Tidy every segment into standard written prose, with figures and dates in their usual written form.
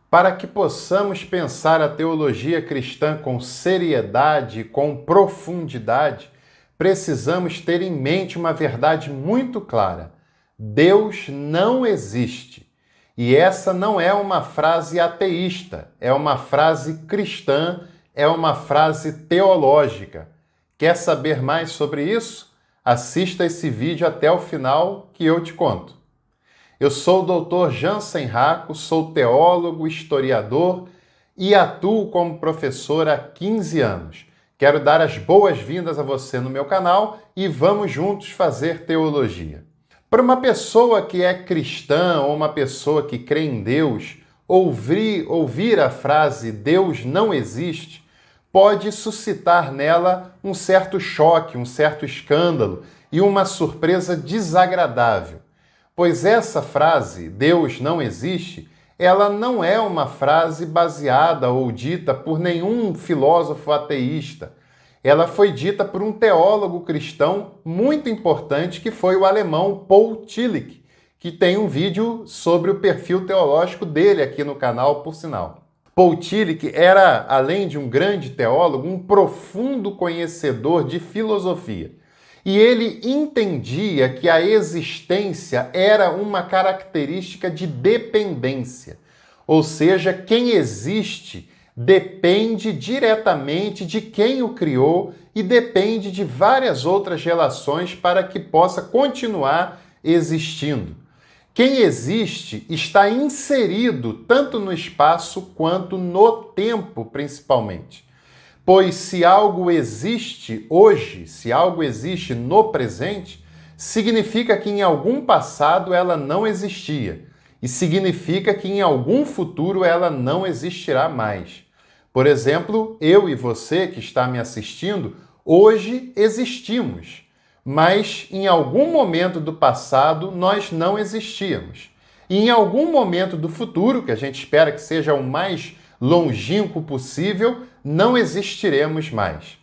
Para que possamos pensar a teologia cristã com seriedade, com profundidade, precisamos ter em mente uma verdade muito clara: Deus não existe. E essa não é uma frase ateísta, é uma frase cristã, é uma frase teológica. Quer saber mais sobre isso? Assista esse vídeo até o final que eu te conto. Eu sou o Dr. Jansen Racco, sou teólogo, historiador e atuo como professor há 15 anos. Quero dar as boas-vindas a você no meu canal e vamos juntos fazer teologia. Para uma pessoa que é cristã ou uma pessoa que crê em Deus, ouvir a frase Deus não existe pode suscitar nela um certo choque, um certo escândalo e uma surpresa desagradável. Pois essa frase, Deus não existe, ela não é uma frase baseada ou dita por nenhum filósofo ateísta. Ela foi dita por um teólogo cristão muito importante, que foi o alemão Paul Tillich, que tem um vídeo sobre o perfil teológico dele aqui no canal, por sinal. Paul Tillich era, além de um grande teólogo, um profundo conhecedor de filosofia. E ele entendia que a existência era uma característica de dependência. Ou seja, quem existe depende diretamente de quem o criou e depende de várias outras relações para que possa continuar existindo. Quem existe está inserido tanto no espaço quanto no tempo, principalmente. Pois se algo existe hoje, se algo existe no presente, significa que em algum passado ela não existia. E significa que em algum futuro ela não existirá mais. Por exemplo, eu e você que está me assistindo, hoje existimos. Mas em algum momento do passado nós não existíamos. E em algum momento do futuro, que a gente espera que seja o mais longínquo possível, não existiremos mais.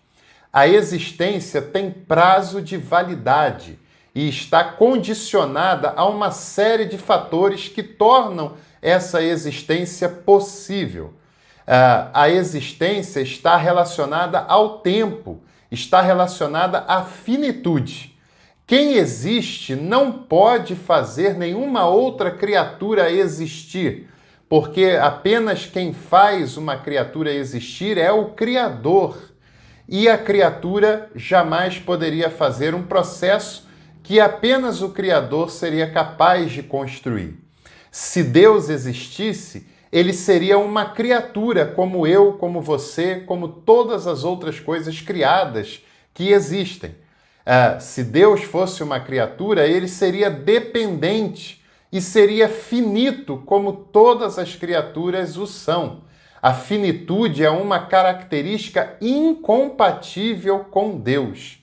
A existência tem prazo de validade e está condicionada a uma série de fatores que tornam essa existência possível. A existência está relacionada ao tempo, está relacionada à finitude. Quem existe não pode fazer nenhuma outra criatura existir, porque apenas quem faz uma criatura existir é o Criador. E a criatura jamais poderia fazer um processo que apenas o Criador seria capaz de construir. Se Deus existisse, ele seria uma criatura como eu, como você, como todas as outras coisas criadas que existem. Se Deus fosse uma criatura, ele seria dependente e seria finito como todas as criaturas o são. A finitude é uma característica incompatível com Deus.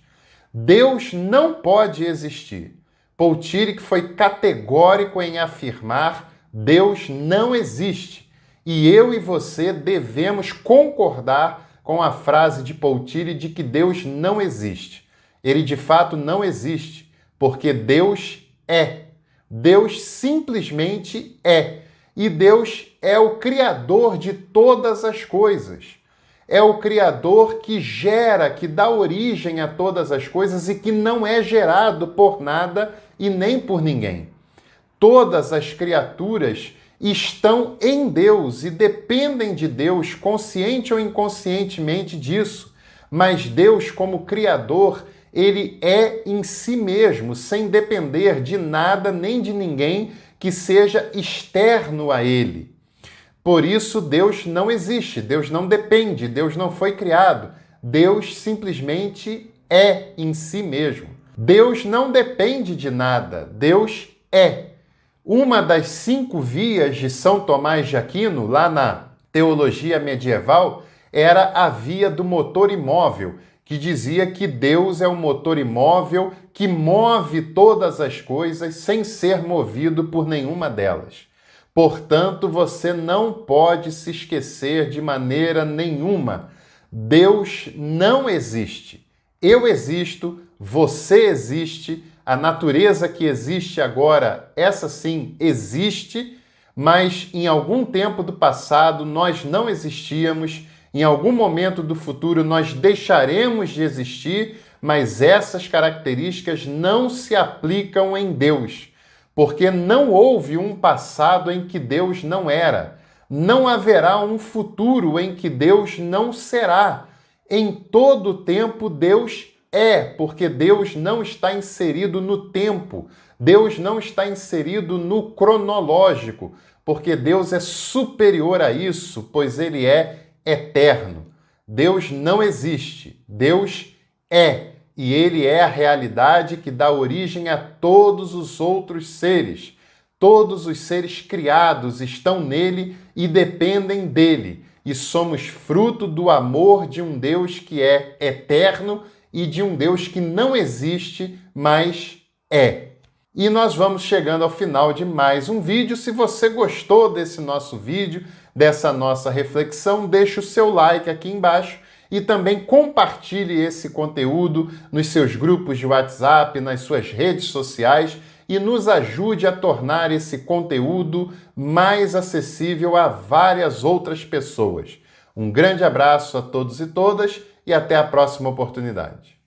Deus não pode existir. Paul Tillich foi categórico em afirmar: Deus não existe. E eu e você devemos concordar com a frase de Paul Tillich de que Deus não existe. Ele de fato não existe, porque Deus é. Deus simplesmente é. E Deus é o Criador de todas as coisas. É o Criador que gera, que dá origem a todas as coisas e que não é gerado por nada e nem por ninguém. Todas as criaturas estão em Deus e dependem de Deus, consciente ou inconscientemente disso. Mas Deus, como Criador, ele é em si mesmo, sem depender de nada nem de ninguém que seja externo a ele. Por isso, Deus não existe, Deus não depende, Deus não foi criado. Deus simplesmente é em si mesmo. Deus não depende de nada, Deus é. Uma das 5 vias de São Tomás de Aquino, lá na teologia medieval, era a via do motor imóvel, que dizia que Deus é o motor imóvel que move todas as coisas sem ser movido por nenhuma delas. Portanto, você não pode se esquecer de maneira nenhuma. Deus não existe. Eu existo, você existe, a natureza que existe agora, essa sim existe, mas em algum tempo do passado nós não existíamos, em algum momento do futuro nós deixaremos de existir, mas essas características não se aplicam em Deus, porque não houve um passado em que Deus não era. Não haverá um futuro em que Deus não será. Em todo tempo Deus é, porque Deus não está inserido no tempo. Deus não está inserido no cronológico, porque Deus é superior a isso, pois Ele é eterno. Deus não existe, Deus é, e Ele é a realidade que dá origem a todos os outros seres. Todos os seres criados estão nele e dependem dele, e somos fruto do amor de um Deus que é eterno e de um Deus que não existe, mas é. E nós vamos chegando ao final de mais um vídeo. Se você gostou desse nosso vídeo, dessa nossa reflexão, deixe o seu like aqui embaixo e também compartilhe esse conteúdo nos seus grupos de WhatsApp, nas suas redes sociais e nos ajude a tornar esse conteúdo mais acessível a várias outras pessoas. Um grande abraço a todos e todas e até a próxima oportunidade.